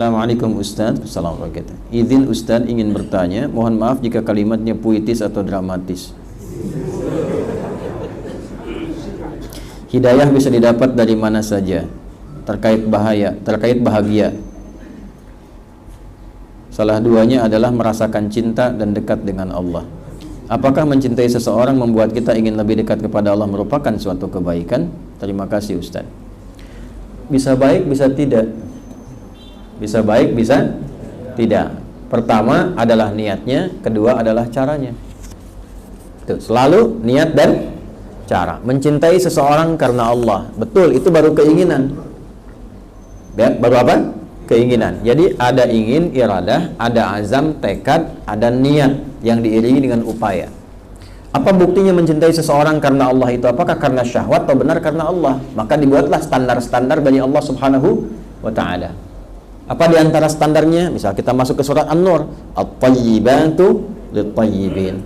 Assalamualaikum Ustaz. Assalamualaikum warahmatullahi wabarakatuh. Izin Ustaz ingin bertanya, mohon maaf jika kalimatnya puitis atau dramatis. Hidayah bisa didapat dari mana saja? Terkait bahagia. Salah duanya adalah merasakan cinta dan dekat dengan Allah. Apakah mencintai seseorang membuat kita ingin lebih dekat kepada Allah merupakan suatu kebaikan? Terima kasih Ustaz. Bisa baik, bisa tidak. Bisa baik, bisa tidak. Pertama adalah niatnya, kedua adalah caranya. Itu selalu niat dan cara. Mencintai seseorang karena Allah, betul, itu baru keinginan. Ya, baru apa? Keinginan. Jadi ada ingin, iradah, ada azam, tekad, ada niat yang diiringi dengan upaya. Apa buktinya mencintai seseorang karena Allah itu? Apakah karena syahwat atau benar karena Allah? Maka dibuatlah standar-standar dari Allah Subhanahu wa ta'ala. Apa di antara standarnya? Misal kita masuk ke surat An-Nur, at-tayyibatu lit-tayyibin.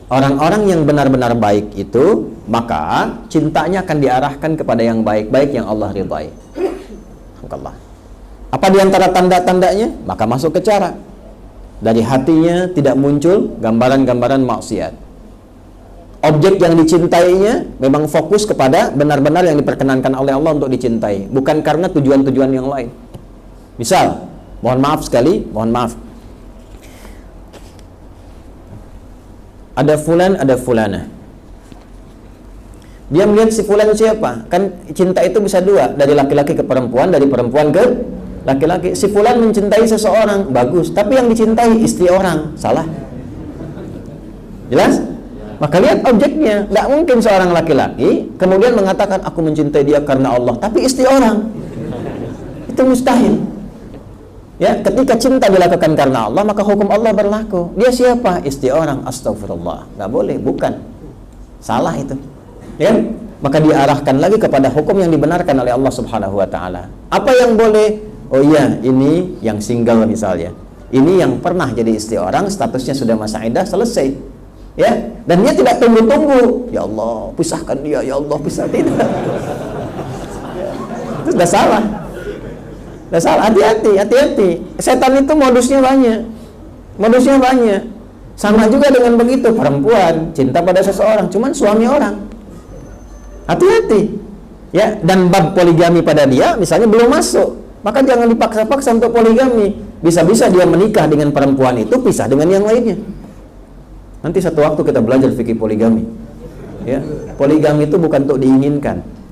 Orang-orang yang benar-benar baik itu, maka cintanya akan diarahkan kepada yang baik-baik yang Allah ridhai. Alhamdulillah. Apa di antara tanda-tandanya? Maka masuk ke cara. Dari hatinya tidak muncul gambaran-gambaran maksiat. Objek yang dicintainya memang fokus kepada benar-benar yang diperkenankan oleh Allah untuk dicintai, bukan karena tujuan-tujuan yang lain. Misal, mohon maaf sekali, ada fulan, ada fulana. Dia melihat si fulan siapa? Kan cinta itu bisa dua, dari laki-laki ke perempuan, dari perempuan ke laki-laki. Si fulan mencintai seseorang, bagus, tapi yang dicintai istri orang, salah. Jelas? Maka lihat objeknya. Tidak mungkin seorang laki-laki kemudian mengatakan aku mencintai dia karena Allah, tapi istri orang. Itu mustahil. Ya, ketika cinta dilakukan karena Allah, maka hukum Allah berlaku. Dia siapa? Istri orang. Astagfirullah. Nggak boleh, bukan. Salah itu. Ya, maka diarahkan lagi kepada hukum yang dibenarkan oleh Allah Subhanahu wa ta'ala. Apa yang boleh? Oh iya, ini yang single misalnya. Ini yang pernah jadi istri orang, statusnya sudah masa iddah, selesai. Ya, dan dia tidak tunggu-tunggu. Ya Allah, pisahkan dia. Ya Allah, pisah tidak. Itu sudah salah. Hati-hati. Setan itu modusnya banyak. Sama juga dengan begitu, perempuan cinta pada seseorang, cuman suami orang. Hati-hati. Ya, dan bab poligami pada dia misalnya belum masuk, maka jangan dipaksa-paksa untuk poligami. Bisa-bisa dia menikah dengan perempuan itu, pisah dengan yang lainnya. Nanti satu waktu kita belajar fikih poligami. Ya, poligami itu bukan untuk diinginkan.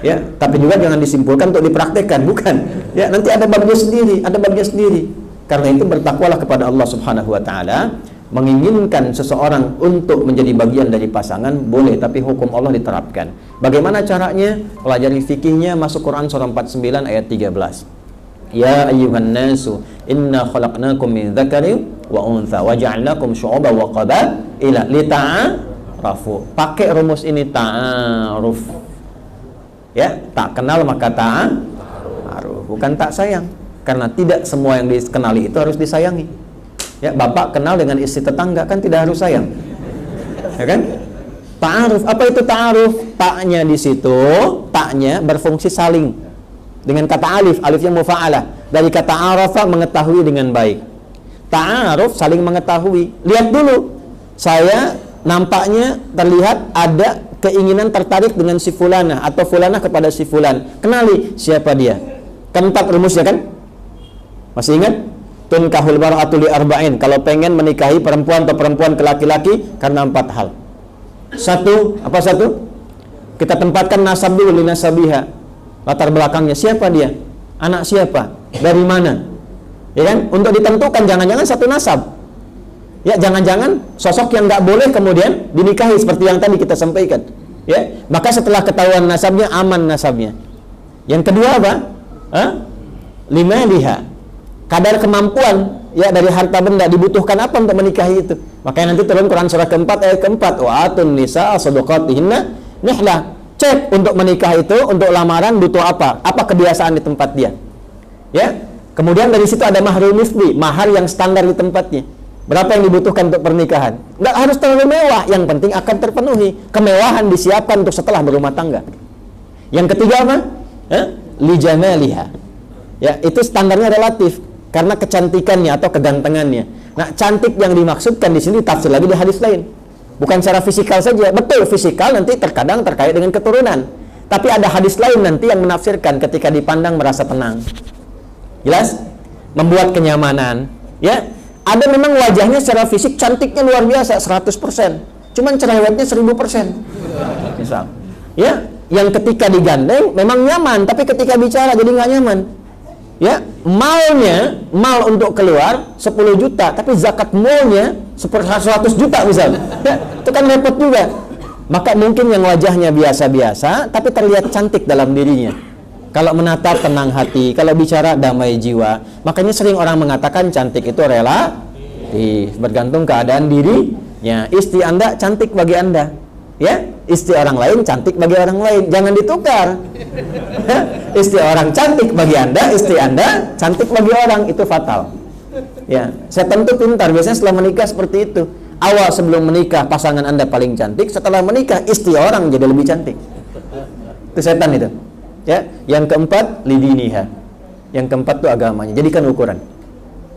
Ya, tapi juga jangan disimpulkan untuk dipraktekkan, bukan. Ya, nanti ada babnya sendiri. Karena itu bertakwalah kepada Allah Subhanahu wa taala. Menginginkan seseorang untuk menjadi bagian dari pasangan boleh, tapi hukum Allah diterapkan. Bagaimana caranya? Pelajari fikihnya, masuk Quran surah 49 ayat 13. Ya ayyuhan nasu inna khalaqnakum min dzakarin wa untha wa ja'alnakum syu'uban wa qabaila lita'arafu. Pakai rumus ini, ta'aruf. Ya, tak kenal maka ta'aruf, bukan tak sayang. Karena tidak semua yang dikenali itu harus disayangi. Ya, bapak kenal dengan istri tetangga kan tidak harus sayang. Ya kan? Ta'aruf, apa itu ta'aruf? Taknya di situ, taknya berfungsi saling. Dengan kata alif, alifnya mufa'alah. Dari kata arafa, mengetahui dengan baik. Ta'aruf, saling mengetahui. Lihat dulu, saya nampaknya terlihat ada keinginan tertarik dengan si fulanah atau fulanah kepada si fulan. Kenali siapa dia. Kan 4 rumusnya kan? Masih ingat? Tunkahul mar'atu li arba'in. Kalau pengen menikahi perempuan atau perempuan ke laki-laki karena 4 hal. Satu, apa satu? Kita tempatkan nasab dulu, li nasabiha. Latar belakangnya siapa dia? Anak siapa? Dari mana? Ya kan? Untuk ditentukan jangan-jangan satu nasab. Ya, jangan-jangan sosok yang nggak boleh kemudian dinikahi seperti yang tadi kita sampaikan. Ya, maka setelah ketahuan nasabnya, aman nasabnya. Yang kedua apa? Lima liha. Kadar kemampuan ya dari harta benda, dibutuhkan apa untuk menikahi itu. Makanya nanti turun Quran surah keempat ayat keempat, wa atun nisa sadaqatihinna nihlah. Cek untuk menikah itu, untuk lamaran butuh apa? Apa kebiasaan di tempat dia? Ya. Kemudian dari situ ada mahrul misli, mahar yang standar di tempatnya. Berapa yang dibutuhkan untuk pernikahan? Nggak harus terlalu mewah, yang penting akan terpenuhi. Kemewahan disiapkan untuk setelah berumah tangga. Yang ketiga apa? Li jamaliha. Ya, itu standarnya relatif. karena kecantikannya atau kegantengannya. Nah, cantik yang dimaksudkan di sini tafsir lagi di hadis lain. Bukan secara fisikal saja. Betul, fisikal nanti terkadang terkait dengan keturunan. Tapi ada hadis lain nanti yang menafsirkan ketika dipandang merasa tenang. Jelas? Membuat kenyamanan. Ya, ada memang wajahnya secara fisik cantiknya luar biasa 100%. Cuman cerewetnya 1000%. Misal. Ya, yang ketika digandeng memang nyaman, tapi ketika bicara jadi nggak nyaman. Ya, mal untuk keluar 10 juta, tapi zakat malnya 100 juta misalnya. Ya, itu kan repot juga. Maka mungkin yang wajahnya biasa-biasa, tapi terlihat cantik dalam dirinya. Kalau menatap tenang hati, kalau bicara damai jiwa. Makanya sering orang mengatakan cantik itu relatif, bergantung keadaan dirinya. Istri Anda cantik bagi Anda. Ya, istri orang lain cantik bagi orang lain, jangan ditukar. Istri orang cantik bagi Anda, istri Anda cantik bagi orang, itu fatal. Ya, setan itu pintar, biasanya setelah menikah seperti itu. Awal sebelum menikah pasangan Anda paling cantik, setelah menikah istri orang jadi lebih cantik. Itu setan itu. Ya, yang keempat lidiniha. Yang keempat itu agamanya. Jadikan ukuran.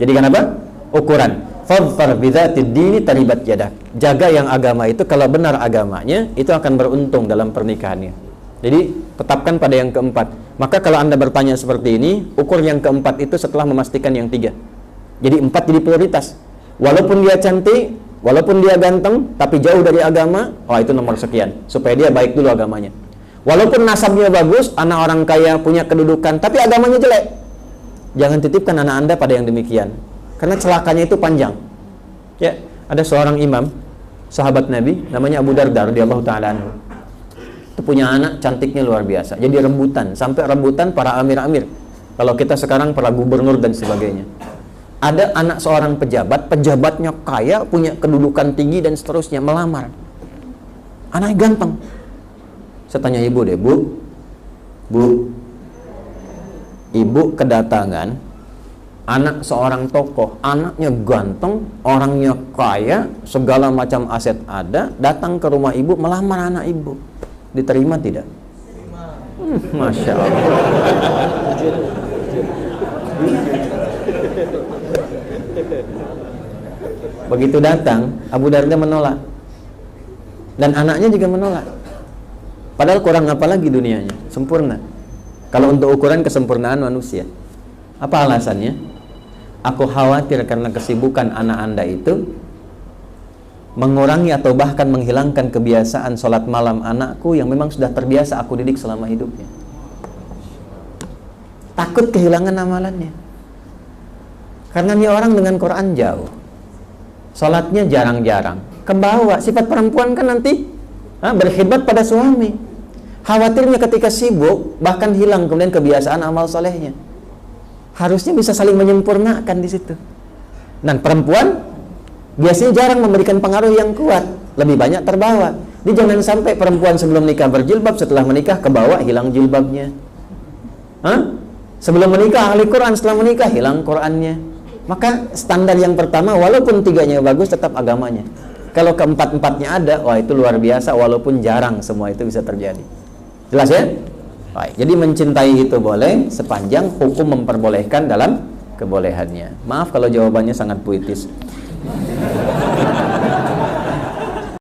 Jadikan apa? Ukuran. Fadfar bidzatid dini taribat yadak. Jaga yang agama itu, kalau benar agamanya, itu akan beruntung dalam pernikahannya. Jadi, tetapkan pada yang keempat. Maka kalau Anda bertanya seperti ini, ukur yang keempat itu setelah memastikan yang 3. Jadi 4 jadi prioritas. Walaupun dia cantik, walaupun dia ganteng, tapi jauh dari agama, itu nomor sekian. Supaya dia baik dulu agamanya. Walaupun nasabnya bagus, anak orang kaya, punya kedudukan, tapi agamanya jelek, jangan titipkan anak Anda pada yang demikian. Karena celakanya itu panjang. Ya, ada seorang imam, sahabat Nabi, namanya Abu Darda radhiyallahu taala anhu. Itu punya anak cantiknya luar biasa. Jadi rebutan, sampai rebutan para amir-amir. Kalau kita sekarang para gubernur dan sebagainya. Ada anak seorang pejabat, pejabatnya kaya, punya kedudukan tinggi dan seterusnya, melamar. Anaknya ganteng. Saya tanya ibu deh, Bu, ibu kedatangan anak seorang tokoh, anaknya ganteng, orangnya kaya, segala macam aset ada, datang ke rumah ibu, melamar anak ibu. Diterima tidak? Masya Allah. Begitu datang, Abu Darda menolak. Dan anaknya juga menolak. Padahal kurang apa lagi dunianya? Sempurna. Kalau untuk ukuran kesempurnaan manusia. Apa alasannya? Aku khawatir karena kesibukan anak Anda itu mengurangi atau bahkan menghilangkan kebiasaan sholat malam anakku yang memang sudah terbiasa aku didik selama hidupnya. Takut kehilangan amalannya. Karena ini orang dengan Quran jauh, sholatnya jarang-jarang, kebawa. Sifat perempuan kan nanti berkhidmat pada suami. Khawatirnya ketika sibuk bahkan hilang kemudian kebiasaan amal solehnya. Harusnya bisa saling menyempurnakan di situ. Dan perempuan biasanya jarang memberikan pengaruh yang kuat, lebih banyak terbawa. Jadi jangan sampai perempuan sebelum nikah berjilbab, setelah menikah kebawa hilang jilbabnya. Sebelum menikah ahli Quran, setelah menikah hilang Qurannya. Maka standar yang pertama, walaupun 3-nya bagus, tetap agamanya. Kalau keempat-empatnya ada, itu luar biasa. Walaupun jarang, semua itu bisa terjadi. Jelas ya? Baik, jadi mencintai itu boleh sepanjang hukum memperbolehkan dalam kebolehannya. Maaf kalau jawabannya sangat puitis.